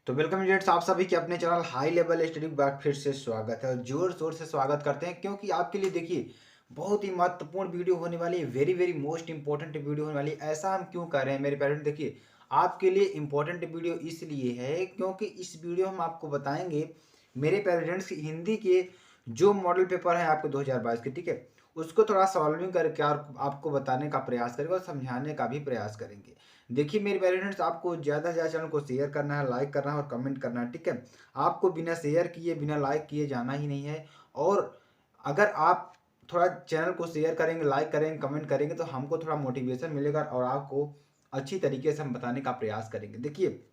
तो welcome students, आप सभी के अपने channel high level study back फिर से स्वागत है और जोर शोर से स्वागत करते हैं क्योंकि आपके लिए देखिए बहुत ही महत्वपूर्ण वीडियो होने वाली है। Very very most important video होने वाली है। ऐसा हम क्यों कर रहे हैं मेरे पेरेंट? देखिए, आपके लिए इंपॉर्टेंट वीडियो इसलिए है क्योंकि इस वीडियो हम आपको बताएंगे मेरे पेरेंट्स हिंदी के जो मॉडल पेपर है आपके 2022 के, ठीक है, उसको थोड़ा सॉल्विंग करके और आपको बताने का प्रयास करेंगे और समझाने का भी प्रयास करेंगे। देखिए मेरे पेरेंट्स, आपको ज़्यादा से ज़्यादा चैनल को शेयर करना है, लाइक करना है और कमेंट करना है, ठीक है। आपको बिना शेयर किए बिना लाइक किए जाना ही नहीं है। और अगर आप थोड़ा चैनल को शेयर करेंगे, लाइक करेंगे, कमेंट करेंगे तो हमको थोड़ा मोटिवेशन मिलेगा और आपको अच्छी तरीके से हम बताने का प्रयास करेंगे। देखिए,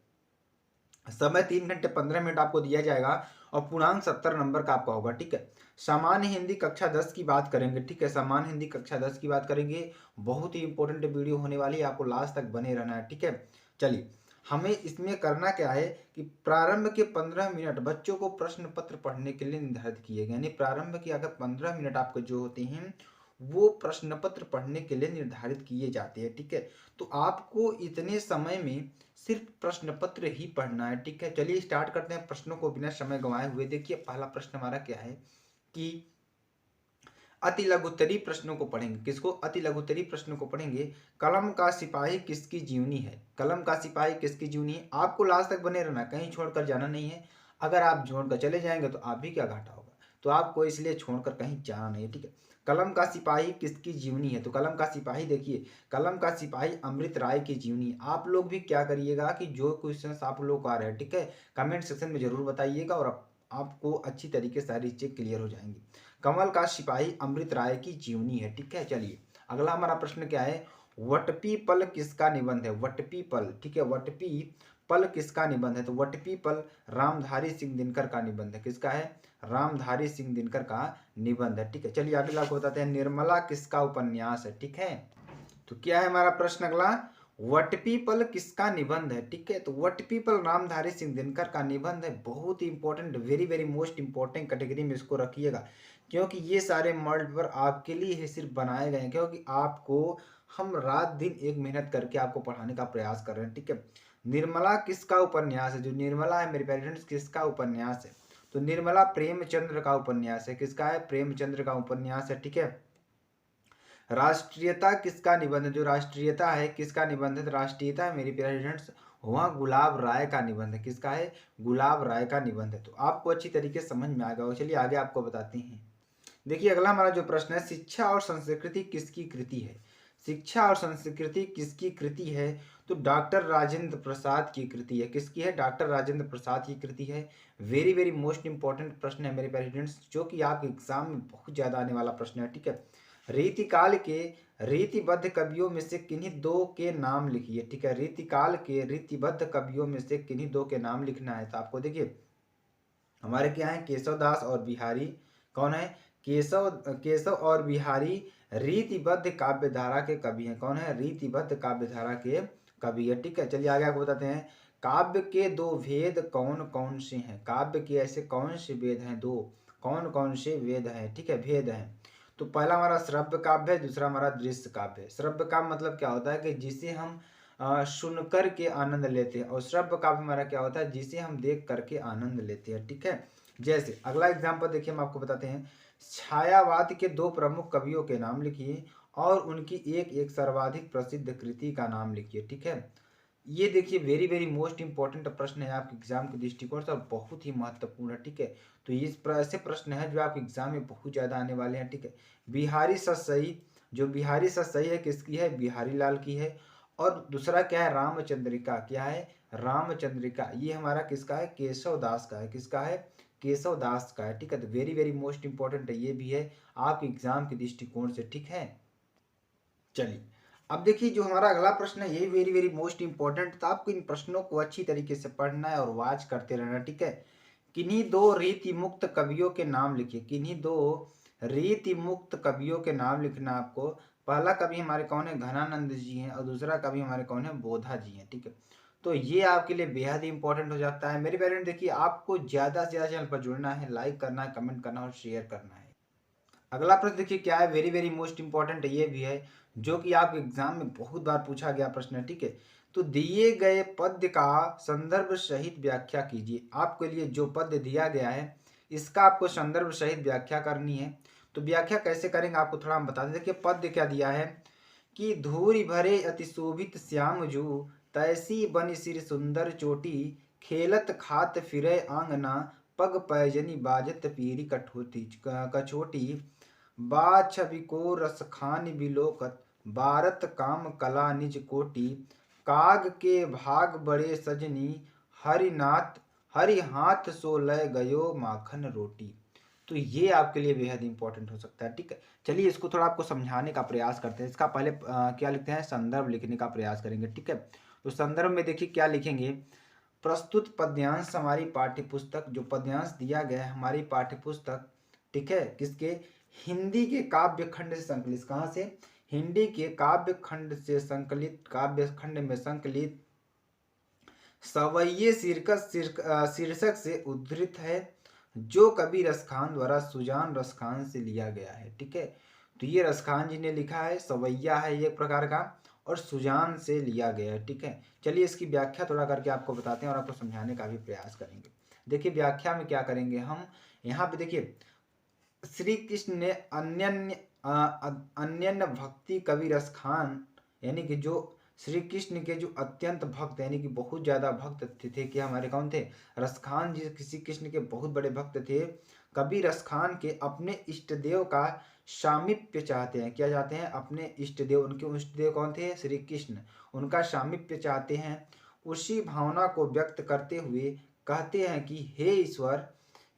समय 3 घंटे 15 मिनट आपको दिया जाएगा और पूर्णांक 70 नंबर का आपका होगा, ठीक है। सामान्य हिंदी कक्षा 10 की बात करेंगे, ठीक है, सामान्य हिंदी कक्षा 10 की बात करेंगे। बहुत ही इंपॉर्टेंट वीडियो होने वाली है, आपको लास्ट तक बने रहना है, ठीक है। चलिए, हमें इसमें करना क्या है कि प्रारंभ के 15 मिनट बच्चों को प्रश्न पत्र पढ़ने के लिए निर्धारित किए गए, यानी प्रारंभ के अगर 15 मिनट आपके जो होते हैं वो प्रश्न पत्र पढ़ने के लिए निर्धारित किए जाते हैं, ठीक है। तो आपको इतने समय में सिर्फ प्रश्न पत्र ही पढ़ना है, ठीक है। चलिए स्टार्ट करते हैं प्रश्नों को बिना समय गंवाए हुए। देखिए, पहला प्रश्न हमारा क्या है कि अति लघुत्तरी प्रश्नों को पढ़ेंगे। किसको? अति लघुत्तरी प्रश्नों को पढ़ेंगे। कलम का सिपाही किसकी जीवनी है? कलम का सिपाही किसकी जीवनी है? आपको लास्ट तक बने रहना, कहीं छोड़कर जाना नहीं है। अगर आप छोड़कर चले जाएंगे तो आप भी क्या घाटा होगा, तो आपको इसलिए छोड़कर कहीं जाना नहीं है, ठीक है। कलम का सिपाही किसकी जीवनी है? तो कलम का सिपाही, देखिए, कलम का सिपाही अमृत राय की जीवनी है। आप लोग भी क्या करिएगा कि जो क्वेश्चन आप लोग को आ रहे हैं, ठीक है, कमेंट सेक्शन में जरूर बताइएगा और आपको अच्छी तरीके से सारी चीज क्लियर हो जाएंगी। कमल का सिपाही अमृत राय की जीवनी है, ठीक है। चलिए, अगला हमारा प्रश्न क्या है? वटपी पल किसका निबंध है? वटपी पल, ठीक है, वटपी पल किसका निबंध है? तो वटपी पल रामधारी सिंह दिनकर का निबंध है। किसका है? रामधारी सिंह दिनकर का निबंध है, ठीक है। चलिए अगला आपको बताते हैं, निर्मला किसका उपन्यास है? ठीक है, तो क्या है हमारा प्रश्न अगला? वटपीपल किसका निबंध है? ठीक है, तो वटपीपल रामधारी सिंह दिनकर का निबंध है। बहुत ही important, very very most important category में इसको रखिएगा क्योंकि ये सारे मॉडल पेपर आपके लिए ही सिर्फ बनाए गए हैं, क्योंकि आपको हम रात दिन एक मेहनत करके आपको पढ़ाने का प्रयास कर रहे हैं, ठीक है। निर्मला किसका उपन्यास है? जो निर्मला है मेरे पेरेंट्स, किसका उपन्यास है? तो निर्मला प्रेमचंद्र का उपन्यास है। किसका है? प्रेमचंद्र का उपन्यास है, ठीक है। राष्ट्रीयता किसका निबंध है? जो राष्ट्रीयता है किसका निबंध है? तो राष्ट्रीयता है मेरी पेरेंट्स वहाँ गुलाब राय का निबंध है। किसका है? गुलाब राय का निबंध है। तो आपको अच्छी तरीके से समझ में आ गया। चलिए आगे आपको बताते हैं। देखिए अगला हमारा जो प्रश्न है, शिक्षा और संस्कृति किसकी कृति है? शिक्षा और संस्कृति किसकी कृति है? तो डॉक्टर राजेंद्र प्रसाद की कृति है। किसकी है? डॉक्टर राजेंद्र प्रसाद की कृति है। वेरी वेरी मोस्ट इंपॉर्टेंट प्रश्न है मेरे पेरेंट्स, जो कि आपके एग्जाम में बहुत ज्यादा आने वाला प्रश्न है, ठीक है। रीतिकाल के रीतिबद्ध कवियों में से किन्हीं दो के नाम लिखिए, ठीक है। रीतिकाल के रीतिबद्ध कवियों में से किन्हीं दो के नाम लिखना है। तो आपको देखिए, हमारे क्या है, केशव दास और बिहारी। कौन है? केशव केशव और बिहारी रीतिबद्ध काव्यधारा के कवि हैं। कौन है? रीतिबद्ध काव्यधारा के कवि है, ठीक है। चलिए आगे आपको बताते हैं, काव्य के दो भेद कौन कौन से हैं? काव्य के ऐसे कौन से वेद हैं? दो कौन कौन से वेद हैं, ठीक है, भेद हैं। तो पहला हमारा श्रव्य काव्य है, दूसरा हमारा दृश्य काव्य है। श्रव्य काव्य मतलब क्या होता है कि जिसे हम सुनकर के आनंद लेते हैं, और श्रव्य काव्य हमारा क्या होता है? जिसे हम देख करके आनंद लेते हैं, ठीक है। जैसे अगला एग्जाम्पल देखिए, हम आपको बताते हैं, छायावाद के दो प्रमुख कवियों के नाम लिखिए और उनकी एक एक सर्वाधिक प्रसिद्ध कृति का नाम लिखिए, ठीक है। ये देखिए वेरी वेरी मोस्ट इंपॉर्टेंट प्रश्न है आपके एग्जाम के दृष्टिकोण से और बहुत ही महत्वपूर्ण है, ठीक है। तो ये ऐसे प्रश्न है जो आपके एग्जाम में बहुत ज्यादा आने वाले हैं, ठीक है। बिहारी सच सही, जो बिहारी सच सही है किसकी है? बिहारी लाल की है। और दूसरा क्या है? रामचंद्रिका। क्या है? रामचंद्रिका। ये हमारा किसका है? केशव दास का है। किसका है? केशव दास का है, ठीक है। तो वेरी वेरी मोस्ट इंपॉर्टेंट है, ये भी है आपके एग्जाम के दृष्टिकोण से, ठीक है। चलिए अब देखिए, जो हमारा अगला प्रश्न है ये वेरी वेरी मोस्ट इंपॉर्टेंट था। आपको इन प्रश्नों को अच्छी तरीके से पढ़ना है और वाच करते रहना, ठीक है। किन्हीं दो रीति मुक्त कवियों के नाम लिखिए। किन्हीं दो रीति मुक्त कवियों के नाम लिखना आपको। पहला कवि हमारे कौन है? घनानंद जी हैं और दूसरा कवि हमारे कौन है? बोधा जी हैं, ठीक है। तो ये आपके लिए बेहद ही इंपॉर्टेंट हो जाता है मेरे पेरेंट। देखिए, आपको ज्यादा से ज्यादा चैनल पर जुड़ना है, लाइक करना है, कमेंट करना और शेयर करना है। अगला प्रश्न देखिए क्या है, वेरी वेरी मोस्ट इंपॉर्टेंट ये भी है, जो कि आपके एग्जाम में बहुत बार पूछा गया प्रश्न है, ठीक है। तो दिए गए पद्य का संदर्भ सहित व्याख्या कीजिए। आपके लिए जो पद्य दिया गया है इसका आपको संदर्भ सहित व्याख्या करनी है। तो व्याख्या कैसे करेंगे आपको थोड़ा हम बता दें। देखिए पद्य क्या दिया है कि धूरि भरे अति शोभित श्याम जू, तैसी बनि सिर सुंदर चोटी, खेलत खात फिरे आंगना, पग पैजनी बाजत पीरी कछोटी, बा छवि को रस खान बिलोकत, बारत काम कला निज कोटि, काग के भाग बड़े सजनी, हरि हाथ सो लय गयो माखन रोटी। तो ये आपके लिए बेहद इंपॉर्टेंट हो सकता है। ठीक है, चलिए इसको थोड़ा आपको समझाने का प्रयास करते हैं। इसका पहले क्या लिखते हैं, संदर्भ लिखने का प्रयास करेंगे। ठीक है, तो संदर्भ में देखिए क्या लिखेंगे, प्रस्तुत पद्यांश हमारी पाठ्यपुस्तक, जो पद्यांश दिया गया है हमारी पाठ्यपुस्तक, ठीक है, किसके, हिंदी के काव्य खंड से संकलित, कहाँ से, हिंदी के काव्य खंड से संकलित, काव्य खंड में संकलित सवैये शीर्षक से उद्धृत है, जो कवि रसखान द्वारा सुजान रसखान से लिया गया है। ठीक है, तो ये रसखान जी ने लिखा है, सवैया है ये प्रकार का, और सुजान से लिया गया है। ठीक है, चलिए इसकी व्याख्या थोड़ा करके आपको बताते हैं और आपको समझाने का भी प्रयास करेंगे। देखिए व्याख्या में क्या करेंगे हम, यहाँ पे देखिए श्री कृष्ण ने अन्य भक्ति कवि रसखान, यानी कि जो श्री कृष्ण के जो अत्यंत भक्त यानी कि बहुत ज्यादा भक्त थे कि हमारे कौन थे, रसखान जी श्री कृष्ण के बहुत बड़े भक्त थे। कवि रसखान के अपने इष्ट देव का सामीप्य चाहते हैं। क्या चाहते हैं, अपने इष्ट देव, उनके इष्ट देव कौन थे, श्री कृष्ण, उनका सामीप्य चाहते हैं। उसी भावना को व्यक्त करते हुए कहते हैं कि हे ईश्वर,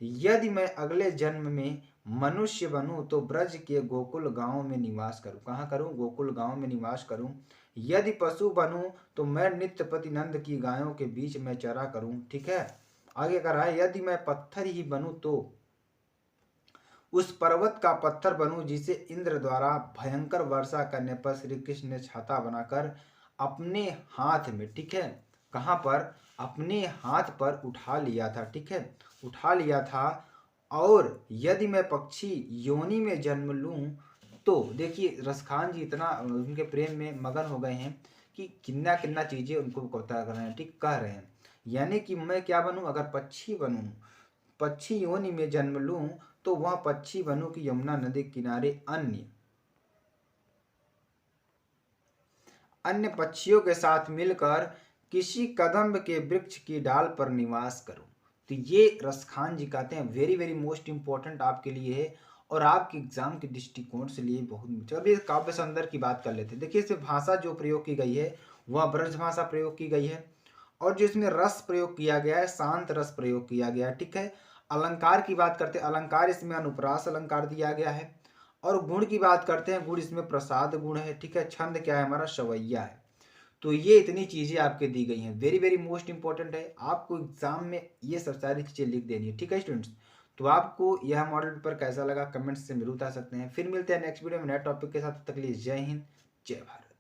यदि मैं अगले जन्म में मनुष्य बनूं तो ब्रज के गोकुल गांव में निवास करूं। कहाँ करूं, गोकुल गांव में निवास करूं। यदि पशु बनूं तो मैं नित्य प्रतिनंद की गायों के बीच में चरा करूं। ठीक है, आगे कर रहा है, यदि मैं पत्थर ही बनूं तो उस पर्वत का पत्थर बनूं जिसे इंद्र द्वारा भयंकर वर्षा करने पर श्री कृष्ण ने छाता बनाकर अपने हाथ में, ठीक है, कहाँ पर, अपने हाथ पर उठा लिया था। ठीक है, उठा लिया था। और यदि मैं पक्षी योनि में जन्म लूं तो देखिए रसखान जी इतना उनके प्रेम में मगन हो गए हैं कि किन्ना किन्ना चीजें उनको बता कर रहे हैं। ठीक, कह रहे हैं, यानी कि मैं क्या बनूं, अगर पक्षी बनूं, पक्षी योनि में जन्म लूं तो वह पक्षी बनूं कि यमुना नदी किनारे अन्य पक्षियों के साथ मिलकर किसी कदम्ब के वृक्ष की डाल पर निवास करूं। तो ये रसखान जी कहते हैं वेरी वेरी मोस्ट इंपॉर्टेंट आपके लिए है और आपके एग्जाम के दृष्टिकोण से लिए बहुत। अभी काव्य संदर्भ की बात कर लेते हैं। देखिए इसमें भाषा जो प्रयोग की गई है वह ब्रज भाषा प्रयोग की गई है, और जो इसमें रस प्रयोग किया गया है शांत रस प्रयोग किया गया है। ठीक है, अलंकार की बात करते हैं, अलंकार इसमें अनुप्रास अलंकार दिया गया है। और गुण की बात करते हैं, गुण इसमें प्रसाद गुण है। ठीक है, छंद क्या है हमारा, सवैया है। तो ये इतनी चीजें आपके दी गई हैं, वेरी वेरी मोस्ट इंपॉर्टेंट है, आपको एग्जाम में ये सब सारी चीजें लिख देनी है। ठीक है स्टूडेंट्स, तो आपको यह मॉडल पेपर कैसा लगा कमेंट्स से जरूर बता सकते हैं। फिर मिलते हैं नेक्स्ट वीडियो में नए टॉपिक के साथ, तक के लिए जय हिंद जय भारत।